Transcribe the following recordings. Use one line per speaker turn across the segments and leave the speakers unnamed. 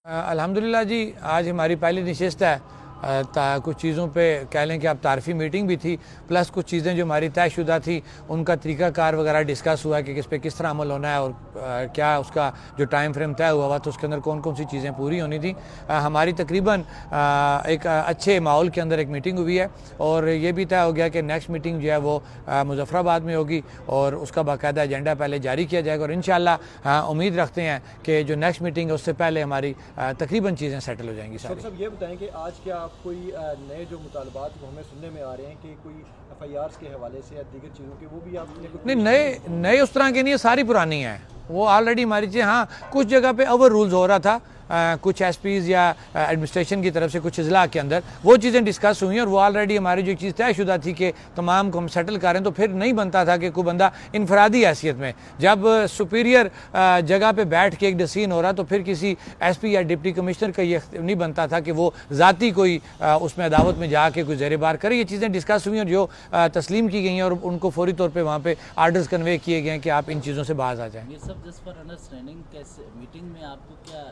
अल्हम्दुलिल्लाह जी, आज हमारी पहली नशिस्त है। कुछ चीज़ों पे कह लें कि अब तारफ़ी मीटिंग भी थी, प्लस कुछ चीज़ें जो हमारी तयशुदा थी उनका तरीक़ाकार वगैरह डिस्कस हुआ कि किस पे किस तरह अमल होना है और क्या उसका जो टाइम फ्रेम तय हुआ हुआ तो उसके अंदर कौन कौन सी चीज़ें पूरी होनी थी। हमारी तकरीबन एक अच्छे माहौल के अंदर एक मीटिंग हुई है और ये भी तय हो गया कि नेक्स्ट मीटिंग जो है वो मुज़फ़्फ़राबाद में होगी और उसका बाकायदा एजेंडा पहले जारी किया जाएगा और इंशाअल्लाह उम्मीद रखते हैं कि जो नेक्स्ट मीटिंग है उससे पहले हमारी तकरीबन चीज़ें सेटल हो जाएंगी सारी।
सब ये बताएं कि आज क्या कोई नए जो मुतालबात हमें सुनने में आ रहे हैं कि कोई एफआईआर के हवाले से या दीगर चीज़ों के वो भी आपने
नहीं नए उस तरह के नहीं है, सारी पुरानी है वो ऑलरेडी हमारी चीज़। हाँ, कुछ जगह पे ओवर रूल्स हो रहा था, कुछ एसपीज़ या एडमिनिस्ट्रेशन की तरफ से कुछ अजला के अंदर वो चीज़ें डिस्कस हुई और वो ऑलरेडी हमारी जो चीज़ तयशुदा थी कि तमाम को हम सेटल करें, तो फिर नहीं बनता था कि कोई बंदा इनफरादी हैसियत में जब सुपीरियर जगह पे बैठ के एक डिसीजन हो रहा तो फिर किसी एसपी या डिप्टी कमिश्नर का ये नहीं बनता था कि वो ज़ाती कोई उसमें अदावत में जाके कोई ज़ेरे बार करे। ये चीज़ें डिस्कस हुई और जो तस्लीम की गई हैं और उनको फौरी तौर पर वहाँ पर आर्डर्स कन्वे किए गए हैं कि आप इन चीज़ों से बाहर आ जाएँ।
ये सब जस्ट फॉर अंडरस्टैंडिंग कैसे मीटिंग में आपको क्या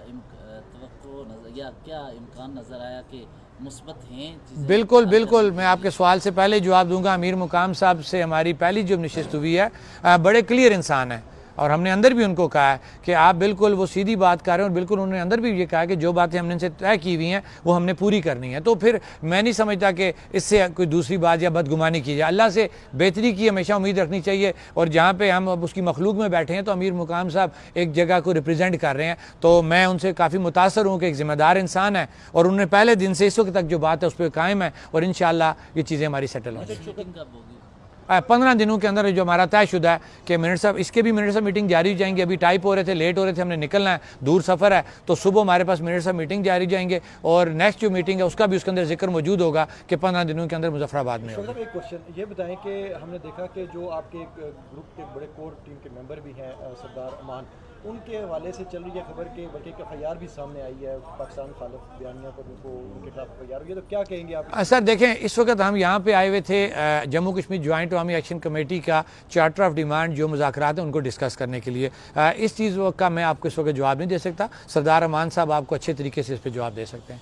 या क्या इम्कान नज़र आया कि मुस्बत हैं?
बिल्कुल बिल्कुल, मैं आपके सवाल से पहले जवाब दूंगा। अमीर मुकाम साहब से हमारी पहली जो नशिस्त हुई है, बड़े क्लियर इंसान है और हमने अंदर भी उनको कहा है कि आप बिल्कुल वो सीधी बात कर रहे हैं और बिल्कुल उन्होंने अंदर भी ये कहा कि जो बातें हमने इनसे तय की हुई हैं वो हमने पूरी करनी है। तो फिर मैं नहीं समझता कि इससे कोई दूसरी बात या बदगुमानी की जाए। अल्लाह से बेहतरी की हमेशा उम्मीद रखनी चाहिए और जहाँ पे हम अब उसकी मखलूक में बैठे हैं तो अमीर मुकाम साहब एक जगह को रिप्रजेंट कर रहे हैं, तो मैं उनसे काफ़ी मुतासर हूँ कि एक ज़िम्मेदार इंसान है और उन्होंने पहले दिन से इस वक्त तक जो बात है उस पर कायम है और इंशाअल्लाह ये चीज़ें हमारी सेटल होंगी। 15 दिनों के अंदर जो हमारा तयशुदा है कि मिनट साहब इसके भी मिनट साहब मीटिंग जारी हो जाएंगे। अभी टाइप हो रहे थे, लेट हो रहे थे, हमने निकलना है, दूर सफ़र है, तो सुबह हमारे पास मिनट साहब मीटिंग जारी जाएंगे और नेक्स्ट जो मीटिंग है उसका भी उसके अंदर जिक्र मौजूद होगा कि 15 दिनों के अंदर मुजफ्फराबाद में होगा।
एक क्वेश्चन ये बताएं कि हमने देखा कि जो आपके ग्रुप के बड़े कोर टीम के मेंबर भी हैं सरदार अमान, उनके हवाले से चल रही है खबर के बल्कि एफआईआर भी सामने आई है पाकिस्तान खालिफ बयानिया पर उनको उनके खिलाफ एफआईआर हुई है, तो क्या कहेंगे आप?
सर देखें, इस वक्त हम यहाँ पे आए हुए थे जम्मू कश्मीर ज्वाइंट अवामी एक्शन कमेटी का चार्टर ऑफ डिमांड जो मुज़ाकरात हैं उनको डिस्कस करने के लिए। इस चीज़ का मैं आपको इस वक्त जवाब नहीं दे सकता। सरदार अमान साहब आपको अच्छे तरीके से इस पर जवाब दे सकते हैं।